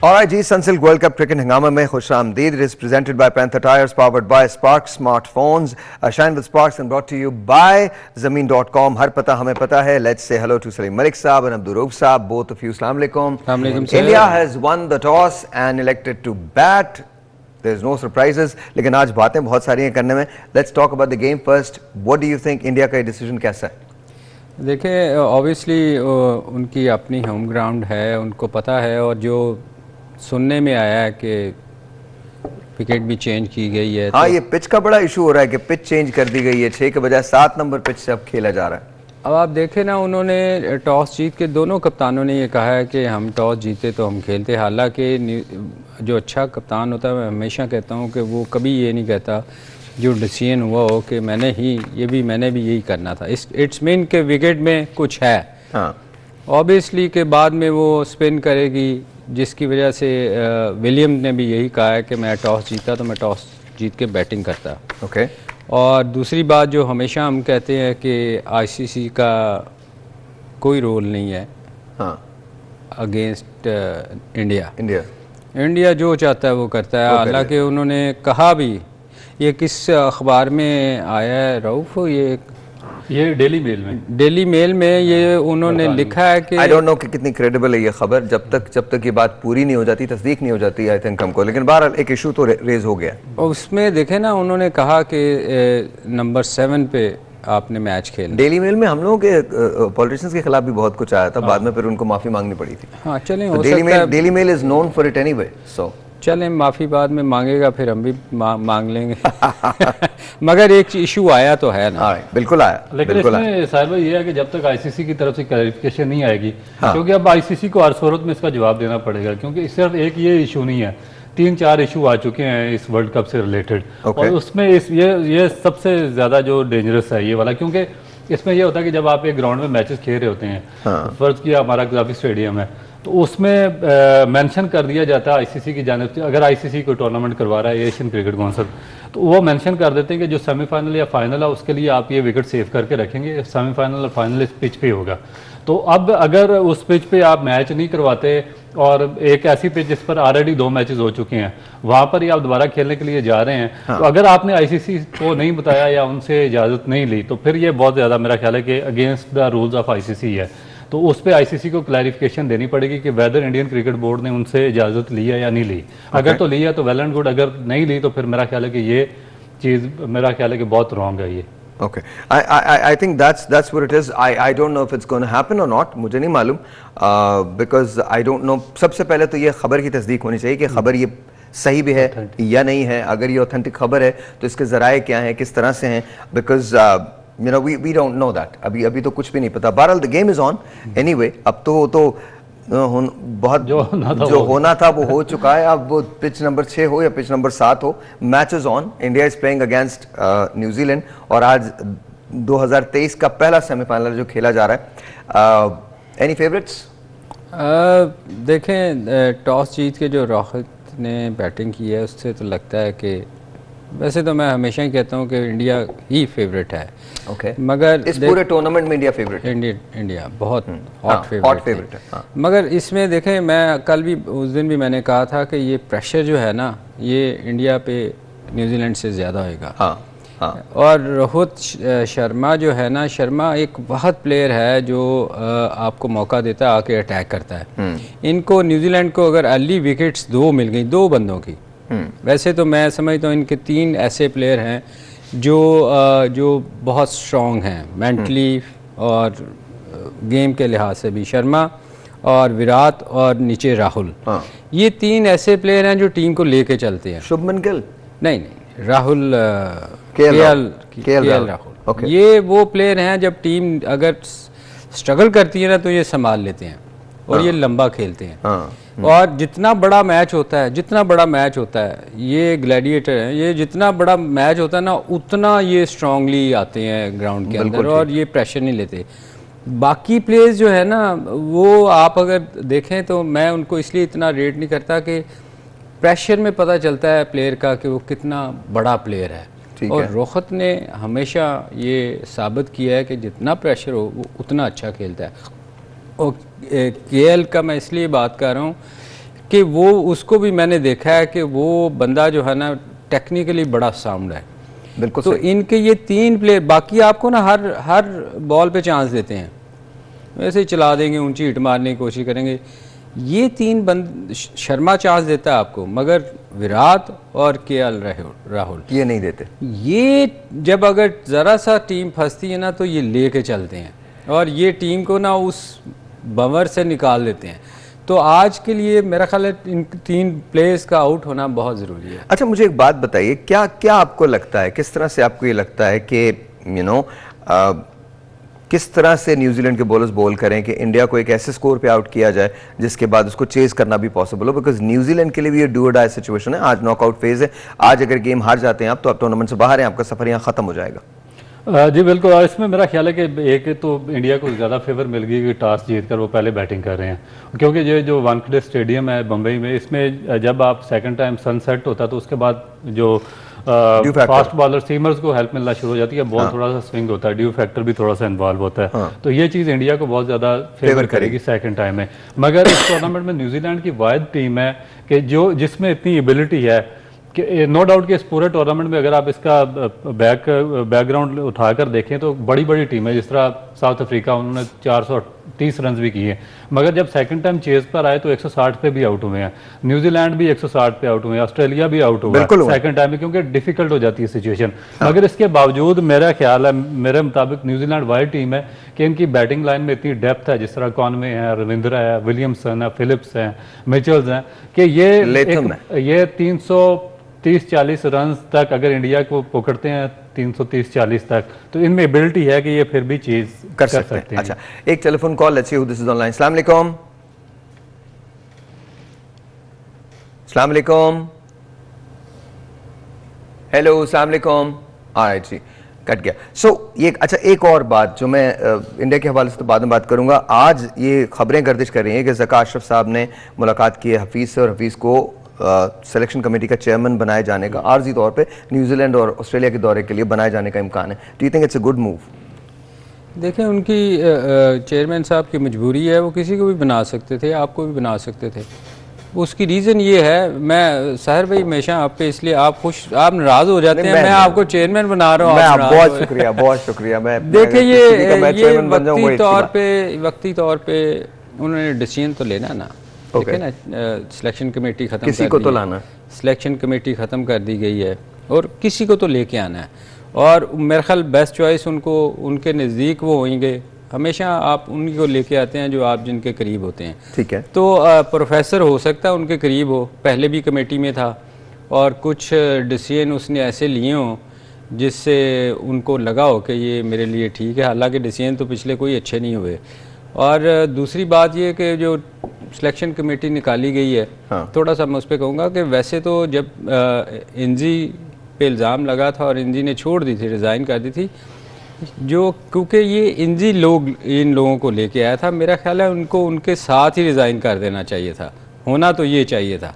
Alright जी, Sunsilk world cup cricket हंगामा में खुशामदीद. It is presented by Panther Tires, powered by Spark Smartphones. Shine with Sparks and brought to you by Zameen.com. हर पता हमें पता है. Let's say hello to Salim Malik साहब and Abdul Rauf साहब. Both of you, Assalamu alaikum. India has won the toss and elected to bat. There's no surprises. लेकिन आज बातें बहुत सारी हैं करने में. Let's talk about the game first. What do you think India का decision कैसा है? देखिए, ऑब्वियसली उनकी अपनी होम ग्राउंड है, उनको पता है. और जो सुनने में आया है कि विकेट भी चेंज की गई है. हाँ, तो ये पिच का बड़ा इशू हो रहा है कि पिच चेंज कर दी गई है. 6 के बजाय 7 नंबर पिच से अब खेला जा रहा है. अब आप देखें ना, उन्होंने टॉस जीत के दोनों कप्तानों ने ये कहा है कि हम टॉस जीते तो हम खेलते. हालांकि जो अच्छा कप्तान होता है, मैं हमेशा कहता हूँ कि वो कभी ये नहीं कहता जो डिसीजन हुआ हो कि मैंने भी यही करना था. इट्स मीन के विकेट में कुछ है. हाँ, ऑब्वियसली के बाद में वो स्पिन करेगी, जिसकी वजह से विलियम ने भी यही कहा है कि मैं टॉस जीता तो मैं टॉस जीत के बैटिंग करता. ओके. और दूसरी बात जो हमेशा हम कहते हैं कि आईसीसी का कोई रोल नहीं है अगेंस्ट इंडिया जो चाहता है वो करता है. हालांकि उन्होंने कहा भी, ये किस अखबार में आया है रऊफ, ये डेली मेल में ये उन्होंने लिखा है कि आई डोंट नो कि कितनी क्रेडिबल है ये खबर. जब तक ये बात पूरी नहीं हो जाती, तस्दीक नहीं हो जाती, आई थिंक हमको. लेकिन बहरहाल एक इशू तो रेज हो गया. और उसमें देखे ना, उन्होंने कहा कि नंबर 7 पे आपने मैच खेला. डेली मेल में हम लोगों के पॉलिटिशियंस के खिलाफ भी बहुत कुछ आया था. बाद में फिर उनको माफी मांगनी पड़ी थी. हाँ, चलें, Daily Mail is known for it anyway. So चलें, माफ़ी बाद में मांगेगा, फिर हम भी मांग लेंगे. मगर एक इशू आया तो है ना. बिल्कुल आया. लेकिन इसमें साहिर भाई ये है कि जब तक आईसीसी की तरफ से क्लैरिफिकेशन नहीं आएगी, क्योंकि अब आईसीसी को हर सूरत में इसका जवाब देना पड़ेगा. क्योंकि सिर्फ एक ये इशू नहीं है, 3-4 इशू आ चुके हैं इस वर्ल्ड कप से रिलेटेड. और उसमें ये सबसे ज़्यादा जो डेंजरस है ये वाला. क्योंकि इसमें यह होता है कि जब आप एक ग्राउंड में मैचेस खेल रहे होते हैं, फर्ज किया हमारा कज़ाफी स्टेडियम है, तो उसमें मेंशन कर दिया जाता है आईसीसी की जानिब से. अगर आईसीसी कोई टूर्नामेंट करवा रहा है, एशियन क्रिकेट काउंसिल, तो वो मेंशन कर देते हैं कि जो सेमीफाइनल या फाइनल है उसके लिए आप ये विकेट सेव करके रखेंगे. सेमीफाइनल और फाइनल इस पिच पे होगा. तो अब अगर उस पिच पे आप मैच नहीं करवाते और एक ऐसी पिच जिस पर ऑलरेडी 2 मैचेस हो चुके हैं, वहाँ पर ही आप दोबारा खेलने के लिए जा रहे हैं, तो अगर आपने आईसीसी को नहीं बताया या उनसे इजाज़त नहीं ली, तो फिर ये बहुत ज़्यादा मेरा ख्याल है कि against the rules of ICC है. तो उस पर आईसीसी को क्लैरिफिकेशन देनी पड़ेगी कि वेदर इंडियन क्रिकेट बोर्ड ने उनसे इजाज़त ली है या नहीं ली. अगर तो ली है तो वेल एंड गुड, अगर नहीं ली तो फिर मेरा ख्याल है कि ये चीज़ बहुत रॉन्ग है ये. Okay, I think that's what it is. I don't know if it's going to happen or not. मुझे नहीं मालूम, because I don't know. सबसे पहले तो ये खबर की तस्दीक होनी चाहिए कि खबर ये सही भी है या नहीं है. अगर ये ऑथेंटिक खबर है तो इसके जराए क्या हैं, किस तरह से हैं, because you know we don't know that. अभी तो कुछ भी नहीं पता. बहरहाल the game is on anyway. अब तो बहुत जो होना था वो हो चुका है. अब वो पिच नंबर 6 हो या पिच नंबर 7 हो, match is on. India is playing against New Zealand और आज 2023 का पहला सेमीफाइनल जो खेला जा रहा है. Any favourites? देखें, टॉस जीत के जो रोहित ने बैटिंग की है उससे तो लगता है कि, वैसे तो मैं हमेशा ही कहता हूँ कि इंडिया ही फेवरेट है. ओके. मगर इस पूरे टूर्नामेंट में इंडिया फेवरेट है. इंडिया बहुत हॉट फेवरेट है. मगर इसमें देखें, मैं कल भी उस दिन भी मैंने कहा था कि ये प्रेशर जो है ना, ये इंडिया पे न्यूजीलैंड से ज़्यादा होगा. और रोहित शर्मा जो है ना, शर्मा एक बहुत प्लेयर है जो आपको मौका देता है, आके अटैक करता है. इनको न्यूजीलैंड को अगर अर्ली विकेट्स 2 मिल गई 2 बंदों की, वैसे तो मैं समझता हूँ इनके 3 ऐसे प्लेयर हैं जो बहुत स्ट्रॉन्ग हैं मेंटली और गेम के लिहाज से भी. शर्मा और विराट और नीचे राहुल, ये 3 ऐसे प्लेयर हैं जो टीम को लेके चलते हैं. शुभमन गिल नहीं, राहुल केएल राहुल. ये वो प्लेयर हैं जब टीम अगर स्ट्रगल करती है ना तो ये संभाल लेते हैं और ये लंबा खेलते हैं. और जितना बड़ा मैच होता है, ये ग्लैडिएटर हैं, ये जितना बड़ा मैच होता है ना, उतना ये स्ट्रांगली आते हैं ग्राउंड के अंदर और ये प्रेशर नहीं लेते. बाकी प्लेयर्स जो है ना, वो आप अगर देखें तो मैं उनको इसलिए इतना रेट नहीं करता कि प्रेशर में पता चलता है प्लेयर का कि वो कितना बड़ा प्लेयर है. और रोहित ने हमेशा ये साबित किया है कि जितना प्रेशर हो वो उतना अच्छा खेलता है. और केएल का मैं इसलिए बात कर रहा हूँ कि वो उसको भी मैंने देखा है कि वो बंदा जो है ना टेक्निकली बड़ा साउंड है। बिल्कुल। तो इनके ये 3 प्लेयर, बाकी आपको ना हर बॉल पे चांस देते हैं, वैसे ही चला देंगे, ऊंची हिट मारने की कोशिश करेंगे। ये 3 शर्मा चांस देता है आपको, मगर विराट और केएल राहुल ये नहीं देते। ये जब अगर ज़रा सा टीम फंसती है ना तो ये लेके चलते हैं और ये टीम को ना उस बंवर से निकाल देते हैं। तो आज के लिए मेरा ख्याल है इन 3 प्लेयर्स का आउट होना बहुत ज़रूरी है। अच्छा, मुझे एक बात बताइए, क्या क्या आपको लगता है, किस तरह से आपको ये लगता है कि किस तरह से न्यूजीलैंड के बॉलर्स बॉल करें कि इंडिया को एक ऐसे स्कोर पे आउट किया जाए जिसके बाद उसको चेज करना भी पॉसिबल हो? बिकॉज न्यूजीलैंड के लिए भी ये डू और डाई सिचुएशन है। आज नॉकआउट फेज है, आज अगर गेम हार जाते हैं आप तो आप टूर्नामेंट से बाहर हैं, आपका सफर यहाँ खत्म हो जाएगा। जी बिल्कुल। और इसमें मेरा ख्याल है कि एक तो इंडिया को ज़्यादा फेवर मिल गई कि टॉस जीतकर वो पहले बैटिंग कर रहे हैं, क्योंकि ये जो वानखेड़े स्टेडियम है बम्बई में, इसमें जब आप सेकंड टाइम सनसेट होता है तो उसके बाद जो फास्ट बॉलर सीमर्स को हेल्प मिलना शुरू हो जाती है, बॉल थोड़ा सा स्विंग होता है, ड्यू फैक्टर भी थोड़ा सा इन्वॉल्व होता है। तो ये चीज़ इंडिया को बहुत ज़्यादा फेवर करेगी सेकंड टाइम में। मगर इस टूर्नामेंट में न्यूजीलैंड की वाहिद टीम है कि जिसमें इतनी एबिलिटी है कि नो डाउट कि इस पूरे टूर्नामेंट में अगर आप इसका बैकग्राउंड उठाकर देखें तो बड़ी बड़ी टीम है। जिस तरह साउथ अफ्रीका, उन्होंने 430 रन भी किए, मगर जब सेकंड टाइम चेज पर आए तो 160 पे भी आउट हुए हैं। न्यूजीलैंड भी 160 पे आउट हुए हैं, ऑस्ट्रेलिया भी आउट हुआ है सेकंड टाइम में, क्योंकि डिफिकल्ट हो जाती है सिचुएशन। मगर इसके बावजूद मेरा ख्याल है, मेरे मुताबिक न्यूजीलैंड वाइड टीम है कि इनकी बैटिंग लाइन में इतनी डेप्थ है, जिस तरह कॉनवे है, रविंद्रा है, विलियमसन है, फिलिप्स हैं, मिचेल्स हैं, कि ये 330-40 रन तक अगर इंडिया को पकड़ते हैं 330-40 तक, तो इनमें एबिलिटी है कि ये फिर भी चीज कर सकते हैं। अच्छा, एक telephone call, let's see who this is online. अस्सलाम वालेकुम। अस्सलाम वालेकुम। हेलो, अस्सलाम वालेकुम। ऑलराइट जी, कट गया। ये अच्छा, एक और बात जो मैं इंडिया के हवाले से तो बाद में बात करूंगा। आज ये खबरें गर्दिश कर रही हैं कि ज़का अशरफ साहब ने मुलाकात की है हफीज़ से, और हफीज़ को सिलेक्शन कमेटी का चेयरमैन बनाए जाने का आर्जी तौर पे न्यूजीलैंड और ऑस्ट्रेलिया के दौरे के लिए बनाए जाने का इम्कान है। Do you think it's a good move? देखें, उनकी चेयरमैन साहब की मजबूरी है, वो किसी को भी बना सकते थे, आपको भी बना सकते थे। उसकी रीज़न ये है, मैं साहिर भाई हमेशा आप पे इसलिए आप नाराज़ हो जाते हैं, मैं आपको चेयरमैन बना रहा हूँ। बहुत शुक्रिया, बहुत शुक्रिया। मैं देखिए ये वक्ती तौर पे उन्होंने डिसीजन तो लेना ना, ठीक है ना। सिलेक्शन कमेटी खत्म, किसी को तो लाना, सिलेक्शन कमेटी ख़त्म कर दी गई है और किसी को तो लेके आना है। और मेरे ख्याल बेस्ट चॉइस उनको, उनके नज़दीक वो होंगे। हमेशा आप उन्हीं को लेके आते हैं जो आप जिनके करीब होते हैं, ठीक है। तो प्रोफेसर हो सकता है उनके करीब हो, पहले भी कमेटी में था, और कुछ डिसीजन उसने ऐसे लिए हों जिससे उनको लगा हो कि ये मेरे लिए ठीक है। हालांकि डिसीजन तो पिछले कोई अच्छे नहीं हुए। और दूसरी बात ये कि जो सिलेक्शन कमेटी निकाली गई है, थोड़ा सा मैं उस पर कहूँगा कि वैसे तो जब इंजी पे इल्ज़ाम लगा था और इंजी ने छोड़ दी थी, रिज़ाइन कर दी थी, जो क्योंकि ये इंजी इन लोगों को लेके आया था, मेरा ख्याल है उनको उनके साथ ही रिज़ाइन कर देना चाहिए था, होना तो ये चाहिए था।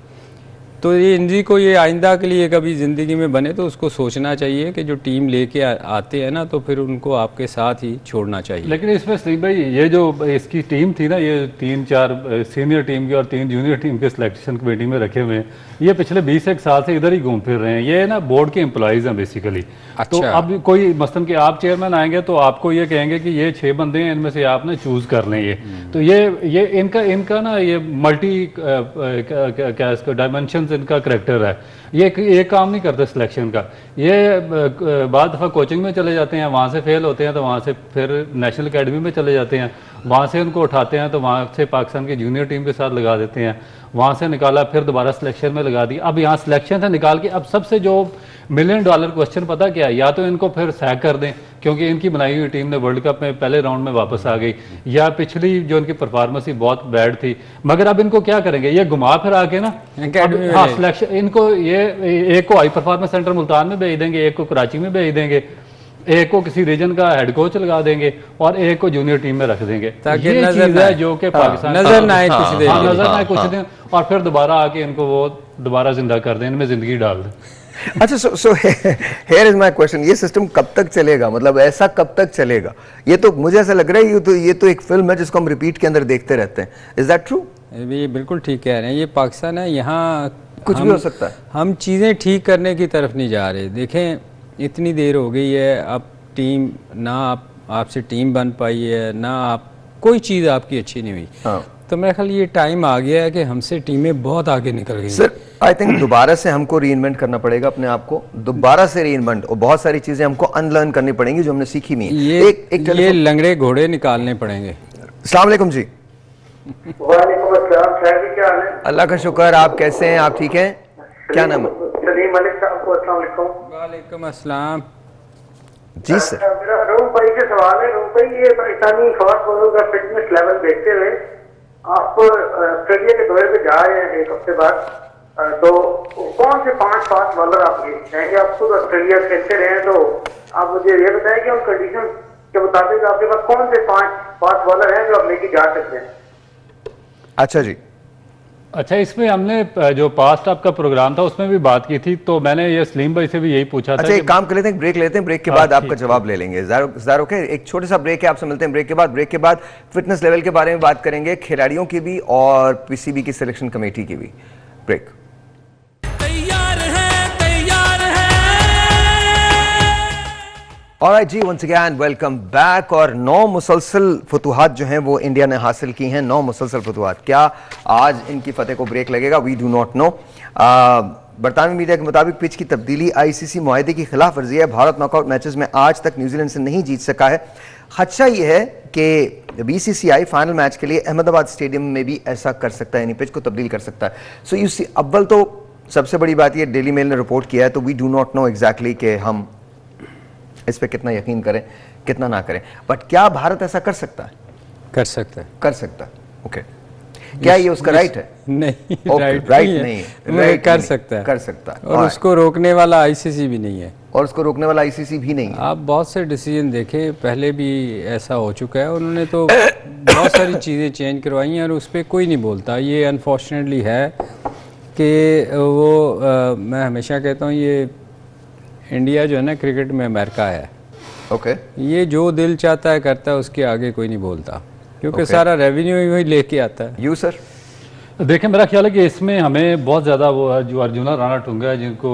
तो ये इंजी को ये आइंदा के लिए कभी ज़िंदगी में बने तो उसको सोचना चाहिए कि जो टीम लेके आते हैं ना, तो फिर उनको आपके साथ ही छोड़ना चाहिए। लेकिन इसमें सलीम भाई, ये जो इसकी टीम थी ना, ये 3-4 सीनियर टीम की और 3 जूनियर टीम के सिलेक्शन कमेटी में रखे हुए हैं, ये पिछले 20 साल से इधर ही घूम फिर रहे हैं। ये ना बोर्ड के एम्प्लॉइज़ हैं बेसिकली। अच्छा। तो अब कोई मसलन कि आप चेयरमैन आएंगे तो आपको ये कहेंगे कि ये 6 बंदे हैं, इनमें से आप ना चूज़ कर लें। ये तो ये इनका ना ये मल्टी क्या इसका डायमेंशन इनका करेक्टर है। ये एक काम नहीं करते सिलेक्शन का। ये बाद दफ़ा कोचिंग में चले जाते हैं, वहाँ से फेल होते हैं तो वहाँ से फिर नेशनल अकेडमी में चले जाते हैं, वहाँ से उनको उठाते हैं तो वहाँ से पाकिस्तान की जूनियर टीम के साथ लगा देते हैं, वहाँ से निकाला फिर दोबारा सिलेक्शन में लगा दिया। अब यहाँ सिलेक्शन से निकाल के अब सबसे जो $1 मिलियन क्वेश्चन पता क्या है, या तो इनको फिर सैक कर दें क्योंकि इनकी बनाई हुई टीम ने वर्ल्ड कप में पहले राउंड में वापस आ गई, या पिछली जो इनकी परफॉर्मेंस थी बहुत बैड थी। मगर अब इनको क्या करेंगे, ये घुमा फिर आके ना हाँ सिलेक्शन, इनको ये एक को हाई परफॉर्मेंस सेंटर मुल्तान में भेज देंगे, एक को कराची में भेज देंगे, एक को किसी रीजन का हेड कोच लगा देंगे और एक को जूनियर टीम में रख देंगे, ताकि ये चीज है जो कि पाकिस्तान नजर ना आए कुछ दिन, नजर ना आए कुछ दिन, और फिर दोबारा आके इनको वो दोबारा जिंदा कर दें, इनमें जिंदगी डाल दें। अच्छा, so here is my question, ये सिस्टम कब तक चलेगा, मतलब ऐसा कब तक चलेगा? ये तो मुझे ऐसा लग रहा है ये तो एक फिल्म है जिसको हम रिपीट के अंदर देखते रहते हैं। Is that true? ये बिल्कुल ठीक कह रहे हैं। ये पाकिस्तान है, यहाँ कुछ भी हो सकता है। हम चीज़ें ठीक करने की तरफ नहीं जा रहे। देखें, इतनी देर हो गई है, अब टीम ना आपसे टीम बन पाई है, ना आप कोई चीज़ आपकी अच्छी नहीं हुई। हाँ। तो मेरा ख्याल ये टाइम आ गया है कि हमसे टीमें बहुत आगे निकल गई। सर आई थिंक दोबारा से हमको रीइन्वेंट करना पड़ेगा अपने आप को, दोबारा से रीइन्वेंट, और बहुत सारी चीजें हमको अनलर्न करनी पड़ेंगी जो हमने सीखी नहीं है। ये लंगड़े घोड़े निकालने पड़ेंगे। अस्सलाम वालेकुम जी। वालेकुम अस्सलाम, क्या हाल है? अल्लाह का शुक्र, आप कैसे हैं? आप ठीक हैं? क्या नाम है? सलीम मलिक साहब को अस्सलाम वालेकुम। वालेकुम अस्सलाम जी सर। मेरा रूम भाई से सवाल है। रूम भाई, ये पाकिस्तानी फास्ट बॉलर का फिटनेस लेवल देखते हुए आप ऑस्ट्रेलिया के दौरे पे जा रहे हैं एक हफ्ते बाद, तो कौन से 5 फास्ट बॉलर आप चाहेंगे? आप खुद ऑस्ट्रेलिया खेलते रहे हैं, तो आप मुझे ये बताएं कि उन कंडीशन के मुताबिक आपके पास कौन से 5 फास्ट बॉलर हैं जो आप लेके जा सकते हैं? अच्छा जी। अच्छा, इसमें हमने जो पास्ट आपका प्रोग्राम था उसमें भी बात की थी, तो मैंने ये सलीम भाई से भी यही पूछा था। अच्छा, एक काम कर लेते हैं, ब्रेक लेते हैं, ब्रेक के बाद आपका जवाब ले लेंगे। ज़ार ओके, एक छोटा सा ब्रेक है, आपसे मिलते हैं ब्रेक के बाद। ब्रेक के बाद फिटनेस लेवल के बारे में बात करेंगे, खिलाड़ियों की भी और पीसीबी की सिलेक्शन कमेटी की भी। ब्रेक। ऑलराइट जी, वंस अगेन वेलकम बैक। और 9 मुसलसल फतुहात जो हैं वो इंडिया ने हासिल की हैं। 9 मुसलसल फतुहात। क्या आज इनकी फतेह को ब्रेक लगेगा? We do not know. बरतानवी मीडिया के मुताबिक पिच की तब्दीली आईसीसी मुआहदे की खिलाफ वर्जी है। भारत नॉकआउट मैचेस में आज तक न्यूजीलैंड से नहीं जीत सका है। खदशा यह है कि बीसीसीआई फाइनल मैच के लिए अहमदाबाद स्टेडियम में भी ऐसा कर सकता है, यानी पिच को तब्दील कर सकता है। सो यू सी, अव्वल तो सबसे बड़ी बात यह डेली मेल ने रिपोर्ट किया है, तो we do not know exactly कि हम इस पे कितना यकीन करें, कितना ना करें। बट क्या भारत ऐसा कर सकता है? कर सकता है। कर सकता है, ओके। क्या ये उसका राइट है? नहीं, राइट नहीं है। राइट कर सकता है, कर सकता है। और उसको रोकने वाला आईसीसी भी नहीं है। और उसको रोकने वाला आईसीसी भी नहीं है। आप बहुत से डिसीजन देखें, पहले भी ऐसा हो चुका है, उन्होंने तो बहुत सारी चीज़ें चेंज करवाई हैं और उस पर कोई नहीं बोलता। ये अनफॉर्चुनेटली है कि वो मैं हमेशा कहता हूँ, ये इंडिया जो है ना क्रिकेट में अमेरिका है। ओके। ये जो दिल चाहता है करता है, उसके आगे कोई नहीं बोलता, क्योंकि सारा रेवेन्यू ही वही लेके आता है। You sir? देखिए, मेरा ख्याल है कि इसमें हमें बहुत ज़्यादा वो जो अर्जुना राणा टुंगा है, जिनको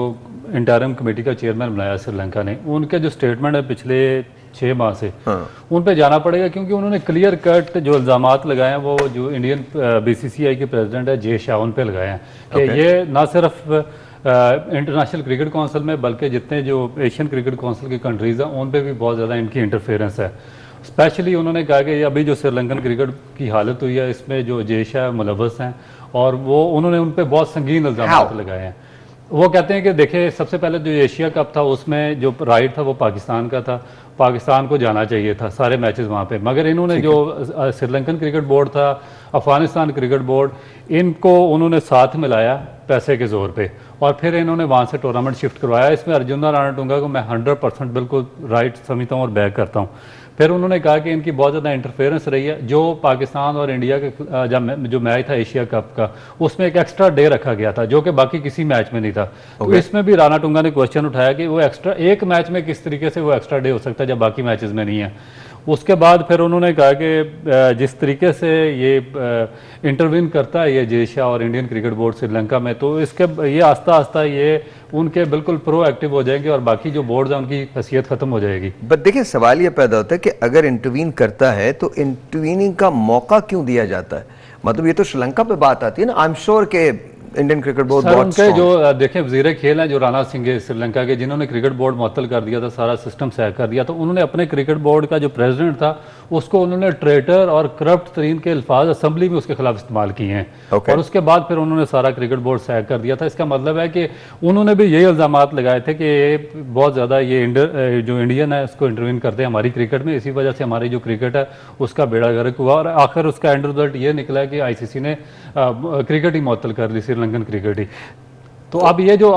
इंटरिम कमेटी का चेयरमैन बनाया श्रीलंका ने, उनके जो स्टेटमेंट है पिछले 6 माह से, उन पे जाना पड़ेगा, क्योंकि उन्होंने क्लियर कट जो इल्ज़ामात लगाए हैं वो जो इंडियन बीसीसीआई के प्रेसिडेंट है जे शाह, उन पे लगाए हैं कि ये ना सिर्फ इंटरनेशनल क्रिकेट काउंसिल में, बल्कि जितने जो एशियन क्रिकेट काउंसिल की कंट्रीज़ हैं उन पे भी बहुत ज़्यादा इनकी इंटरफेरेंस है। स्पेशली उन्होंने कहा कि अभी जो श्रीलंकन क्रिकेट की हालत हुई है, इसमें जो जेशा मुलव्वस हैं, और वो उन्होंने उन पर बहुत संगीन इल्ज़ाम लगाए हैं। वो कहते हैं कि देखिए, सबसे पहले जो एशिया कप था उसमें जो राइट था वो पाकिस्तान का था, पाकिस्तान को जाना चाहिए था सारे मैचेस वहाँ पे, मगर इन्होंने जो श्रीलंकन क्रिकेट बोर्ड था, अफगानिस्तान क्रिकेट बोर्ड, इनको उन्होंने साथ मिलाया पैसे के ज़ोर पे, और फिर इन्होंने वहाँ से टूर्नामेंट शिफ्ट करवाया। इसमें अर्जुना राणा टुंगा को मैं 100% बिल्कुल राइट समझता हूँ और बैक करता हूँ। फिर उन्होंने कहा कि इनकी बहुत ज़्यादा इंटरफेरेंस रही है। जो पाकिस्तान और इंडिया के जो मैच था एशिया कप का, उसमें एक एक्स्ट्रा डे रखा गया था जो कि बाकी किसी मैच में नहीं था। तो इसमें भी राणा टुंगा ने क्वेश्चन उठाया कि वो एक्स्ट्रा एक मैच में किस तरीके से वो एक्स्ट्रा डे हो सकता है जब बाकी मैचेस में नहीं है। उसके बाद फिर उन्होंने कहा कि जिस तरीके से ये इंटरवीन करता है ये जेशा और इंडियन क्रिकेट बोर्ड श्रीलंका में, तो इसके ये आस्ता आस्ता ये उनके बिल्कुल प्रोएक्टिव हो जाएंगे और बाकी जो बोर्ड है उनकी हैसियत खत्म हो जाएगी। बट देखिए, सवाल ये पैदा होता है कि अगर इंटरवीन करता है तो इंटरवीनिंग का मौका क्यों दिया जाता है? मतलब ये तो श्रीलंका पे बात आती है ना। आई एम श्योर के इंडियन क्रिकेट बोर्ड बहुत उनके जो देखें वजीर खेल हैं जो राणा सिंह है श्रीलंका के, जिन्होंने क्रिकेट बोर्ड मुअत्तल कर दिया था, सारा सिस्टम सह कर दिया, तो उन्होंने अपने क्रिकेट बोर्ड का जो प्रेसिडेंट था उसको उन्होंने ट्रेटर और करप्ट तरीन के अल्फाज असेंबली में उसके खिलाफ इस्तेमाल किए हैं। और उसके बाद फिर उन्होंने सारा क्रिकेट बोर्ड सह कर दिया था। इसका मतलब है कि उन्होंने भी यही इल्ज़ामात लगाए थे कि बहुत ज़्यादा ये जो इंडियन है उसको इंटरवीन करते हैं हमारी क्रिकेट में, इसी वजह से हमारी जो क्रिकेट है उसका बेड़ा गर्क हुआ, और आखिर उसका एंड रिजल्ट ये निकला कि आईसीसी ने क्रिकेट ही मुअत्तल कर ली, श्रीलंकन क्रिकेट ही। तो अब ये जो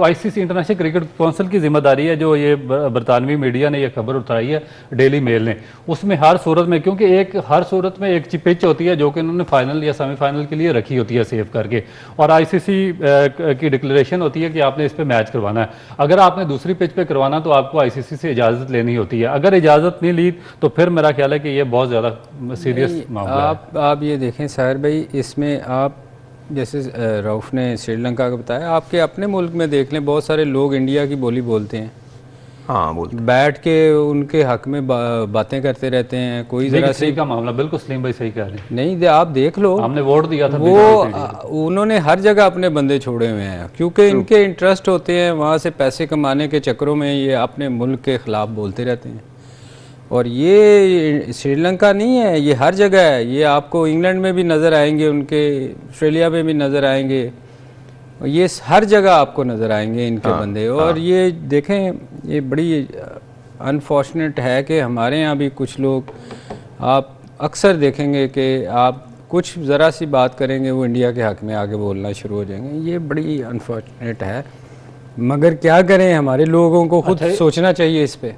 आईसीसी इंटरनेशनल क्रिकेट काउंसिल की जिम्मेदारी है, जो ये बरतानवी मीडिया ने ये खबर उठाई है, डेली मेल ने, उसमें हर सूरत में, क्योंकि हर सूरत में एक पिच होती है जो कि उन्होंने फाइनल या सेमीफाइनल के लिए रखी होती है सेव करके, और आईसीसी की डिक्लेरेशन होती है कि आपने इस पे मैच करवाना है। अगर आपने दूसरी पिच पे करवाना तो आपको आईसीसी से इजाज़त लेनी होती है। अगर इजाज़त नहीं ली तो फिर मेरा ख्याल है कि ये बहुत ज़्यादा सीरियस मामला है। आप ये देखें साहिर भाई, इसमें आप जैसे रऊफ़ ने श्रीलंका का बताया, आपके अपने मुल्क में देख लें, बहुत सारे लोग इंडिया की बोली बोलते हैं। हाँ, बोलते बैठ के उनके हक में बातें करते रहते हैं। कोई जरा से का मामला बिल्कुल सलीम भाई सही कह रहे हैं। नहीं, आप देख लो, हमने वोट दिया था, वो उन्होंने हर जगह अपने बंदे छोड़े हुए हैं, क्योंकि इनके इंटरेस्ट होते हैं वहाँ से पैसे कमाने के चक्करों में ये अपने मुल्क के ख़िलाफ़ बोलते रहते हैं। और ये श्रीलंका नहीं है, ये हर जगह है। ये आपको इंग्लैंड में भी नज़र आएंगे, उनके ऑस्ट्रेलिया में भी नज़र आएंगे, ये हर जगह आपको नज़र आएंगे इनके बंदे। और ये देखें, ये बड़ी अनफॉर्चुनेट है कि हमारे यहाँ भी कुछ लोग, आप अक्सर देखेंगे कि आप कुछ ज़रा सी बात करेंगे वो इंडिया के हक़ में आगे बोलना शुरू हो जाएंगे। ये बड़ी अनफॉर्चुनेट है, मगर क्या करें, हमारे लोगों को खुद सोचना चाहिए इस पर।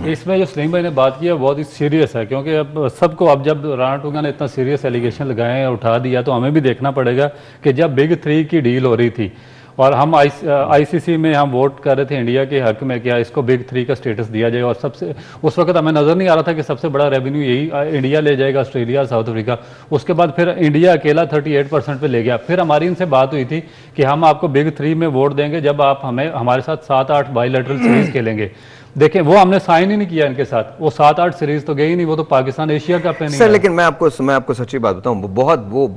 इसमें जो सलीम भाई ने बात की है बहुत ही सीरियस है, क्योंकि अब सबको, अब जब राणा टूंगा ने इतना सीरियस एलिगेशन लगाए हैं, उठा दिया, तो हमें भी देखना पड़ेगा कि जब बिग 3 की डील हो रही थी और हम आईसीसी में हम वोट कर रहे थे इंडिया के हक में, क्या इसको बिग 3 का स्टेटस दिया जाए, और सबसे उस वक्त हमें नज़र नहीं आ रहा था कि सबसे बड़ा रेवेन्यू यही इंडिया ले जाएगा, ऑस्ट्रेलिया, साउथ अफ्रीका। उसके बाद फिर इंडिया अकेला 38% पे ले गया। फिर हमारी इनसे बात हुई थी कि हम आपको बिग 3 में वोट देंगे जब आप हमारे साथ 7-8 बायलैटरल सीरीज खेलेंगे। देखें, वो हमने साइन ही नहीं किया इनके साथ, वो 7-8 सीरीज तो गई ही नहीं, वो तो पाकिस्तान एशिया कप पे नहीं सर। लेकिन मैं आपको सच्ची बात बताऊं,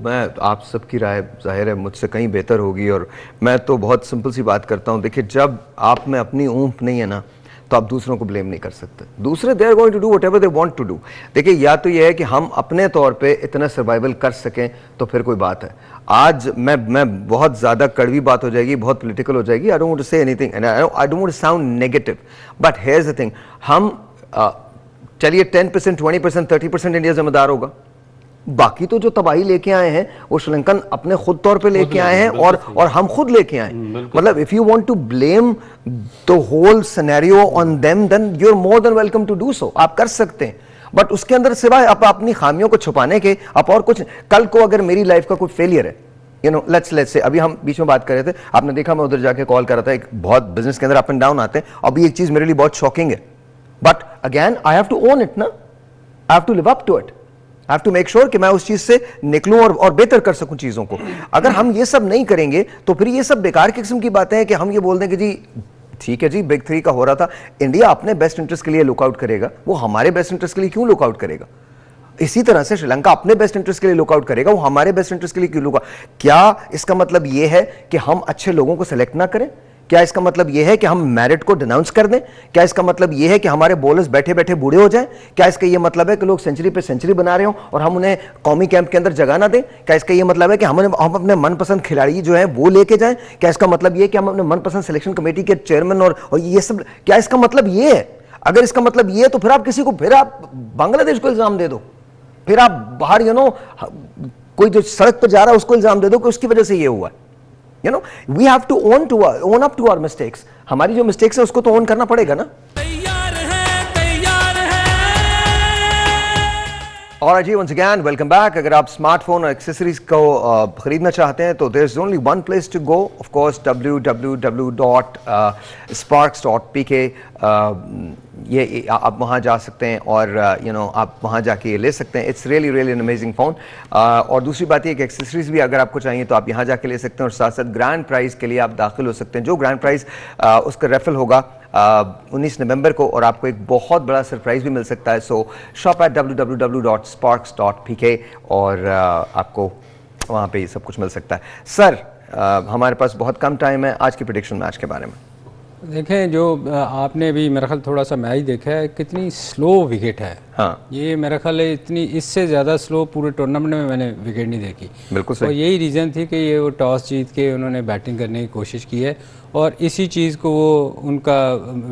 मैं आप सबकी राय जाहिर है मुझसे कहीं बेहतर होगी, और मैं तो बहुत सिंपल सी बात करता हूं। देखिए, जब आप में अपनी ऊँफ नहीं है ना, तो आप दूसरों को ब्लेम नहीं कर सकते। दूसरे they are going to do whatever they want to do. देखिए, या तो ये है कि हम अपने तौर पे इतना सर्वाइवल कर सकें तो फिर कोई बात है। आज मैं बहुत ज़्यादा कड़वी बात हो जाएगी, बहुत पॉलिटिकल हो जाएगी। I don't want to say anything and I don't want to sound negative, but here is the thing, हम चलिए 10%, 20%, 30% इंडिया जिम्मेदार होगा। बाकी तो जो तबाही लेके आए हैं वो श्रीलंकन अपने खुद तौर पे लेके आए हैं, और हम खुद लेके आए। मतलब if you want to blame the whole scenario on them, then you are more than welcome to do so. आप कर सकते हैं, बट उसके अंदर सिवाय आप अपनी खामियों को छुपाने के आप और कुछ, कल को अगर मेरी लाइफ का कोई फेलियर है, यू नो, लेट्स से अभी हम बीच में बात कर रहे थे, आपने देखा मैं उधर जाके कॉल कर रहा था, एक बहुत बिजनेस के अंदर अप एंड डाउन आते हैं। अभी एक चीज मेरे लिए बहुत शॉकिंग है, but again I have to own it ना, I have to live up to it, I have to make sure कि मैं उस चीज से निकलूं और बेहतर कर सकूं चीजों को। अगर हम ये सब नहीं करेंगे तो फिर ये सब बेकार किस्म की बातें हैं कि हम ये बोल दें कि जी ठीक है जी, बिग 3 का हो रहा था, इंडिया अपने बेस्ट इंटरेस्ट के लिए लुकआउट करेगा, वो हमारे बेस्ट इंटरेस्ट के लिए क्यों लुकआउट करेगा? इसी तरह से श्रीलंका अपने बेस्ट इंटरेस्ट के लिए लुकआउट करेगा, वो हमारे बेस्ट इंटरेस्ट के लिए क्यों लुकआउट? क्या इसका मतलब यह है कि हम अच्छे लोगों को सेलेक्ट ना करें? क्या इसका मतलब यह है कि हम मैरिट को डिनाउंस कर दें? क्या इसका मतलब यह है कि हमारे बॉलर्स बैठे बैठे बूढ़े हो जाएं? क्या इसका यह मतलब है कि लोग सेंचुरी पे सेंचुरी बना रहे हो और हम उन्हें कौमी कैंप के अंदर जगह ना दें? क्या इसका यह मतलब है कि हम अपने मनपसंद खिलाड़ी जो है वो लेके जाएं? क्या इसका मतलब यह है कि हम अपने मनपसंद सिलेक्शन कमेटी के चेयरमैन और ये सब, क्या इसका मतलब यह है? अगर इसका मतलब यह है तो फिर आप किसी को, फिर आप बांग्लादेश को इल्जाम दे दो, फिर आप बाहर कोई जो सड़क पर जा रहा है उसको इल्जाम दे दो कि उसकी वजह से ये हुआ है। We have to own up to our mistakes. हमारी जो मिस्टेक्स है उसको तो ओन करना पड़ेगा ना। और जी once again welcome back। अगर आप स्मार्टफोन और एक्सेसरीज को खरीदना चाहते हैं तो there is only one place to go, of course www.sparks.pk। ये आप वहाँ जा सकते हैं और आप वहाँ जाके ये ले सकते हैं। It's really really an amazing phone. और दूसरी बात ये कि एक्सेसरीज भी अगर आपको चाहिए तो आप यहाँ जाके ले सकते हैं, और साथ साथ ग्रैंड प्राइज़ के लिए आप दाखिल हो सकते हैं। जो ग्रैंड प्राइज़ उसका रेफल होगा 19 नवंबर को, और आपको एक बहुत बड़ा सरप्राइज़ भी मिल सकता है। सो शॉप एट www.sparks.pk और आपको वहाँ पे ये सब कुछ मिल सकता है। सर, हमारे पास बहुत कम टाइम है, आज की प्रेडिक्शन मैच के बारे में। देखें जो आपने भी मेरा ख्याल थोड़ा सा मैच देखा है, कितनी स्लो विकेट है। हाँ, ये मेरा ख्याल है इतनी, इससे ज़्यादा स्लो पूरे टूर्नामेंट में मैंने विकेट नहीं देखी। बिल्कुल और सही। यही रीज़न थी कि ये वो टॉस जीत के उन्होंने बैटिंग करने की कोशिश की है, और इसी चीज़ को वो उनका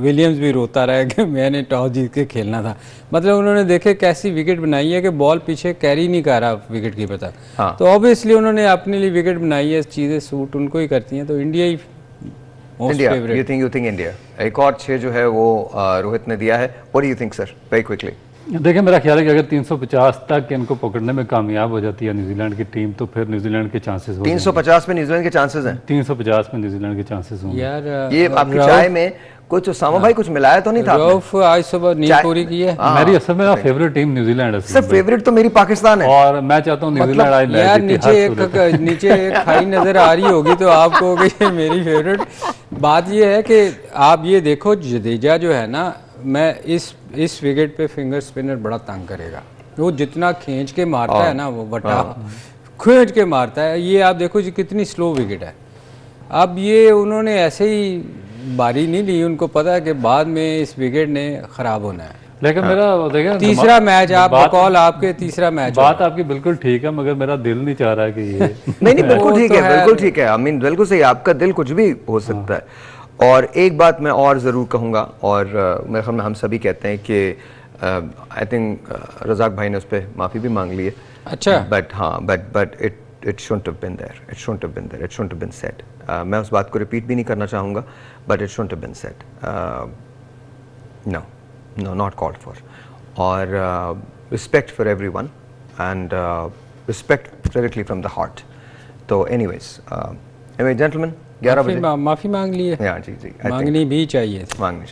विलियम्स भी रोता रहा है कि मैंने टॉस जीत के खेलना था। मतलब उन्होंने देखे कैसी विकेट बनाई है कि बॉल पीछे कैरी नहीं कर रहा विकेट कीपर तक। हाँ। तो ऑब्वियसली उन्होंने अपने लिए विकेट बनाई है, चीज़ें सूट उनको ही करती हैं, तो India he India, you think India. एक और 6 जो है वो रोहित ने दिया है। What do you think sir, very quickly? देखिए मेरा ख्याल है कि अगर 350 तक इनको पकड़ने में कामयाब हो जाती है न्यूजीलैंड की टीम, तो फिर न्यूजीलैंड के चांसेस हो 350 में न्यूजीलैंड के चांसेस हैं। 350 में न्यूजीलैंड के चांसेस होंगे। यार ये आपकी चाय में कुछ उसामा भाई कुछ मिलाया तो नहीं था आपने? रऊफ आज सुबह नींद पूरी की है। मेरी असल में फेवरेट टीम न्यूजीलैंड है सर, फेवरेट तो मेरी पाकिस्तान है, और मैं चाहता हूँ न्यूजीलैंड आज यार नीचे एक खाई नजर आ रही होगी तो आप कहोगे ये मेरी फेवरेट। बात ये है कि आप ये देखो, जडेजा जो है ना, मैं इस विकेट पे फिंगर स्पिनर बड़ा तंग करेगा। वो जितना खींच के मारता है ना, वो बट्टा खींच के मारता है। ये आप देखो जी कितनी स्लो विकेट है। अब ये उन्होंने ऐसे ही बारी नहीं ली, उनको पता है कि बाद में इस विकेट ने खराब होना है। लेकिन मेरा देखें तीसरा मैच आप बकौल आपके तीसरा मैच बात आपकी बिल्कुल ठीक है, मगर मेरा दिल नहीं चाह रहा है कि ये नहीं बिल्कुल ठीक है, बिल्कुल ठीक है। आई मीन बिल्कुल सही, आपका दिल कुछ भी हो सकता है। और एक बात मैं और ज़रूर कहूँगा, और मेरे ख्याल में हम सभी कहते हैं कि आई थिंक रज़ाक भाई ने उस पर माफ़ी भी मांग ली है। अच्छा, बट हाँ, but it shouldn't have been there, it shouldn't have been there, it shouldn't have been said. मैं उस बात को रिपीट भी नहीं करना चाहूँगा, but it shouldn't have been said. No, not called for. और respect for everyone and respect directly from the heart. तो एनीवेज जेंटलमैन, 11 बजे माफी मांग ली है। हाँ जी, मांगनी भी चाहिए, मांगनी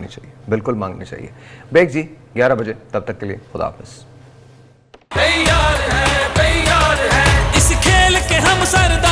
चाहिए, बिल्कुल मांगनी चाहिए। ब्रेक जी, 11 बजे, तब तक के लिए खुदा हाफिज़। तैयार है इस खेल के हम सरदार।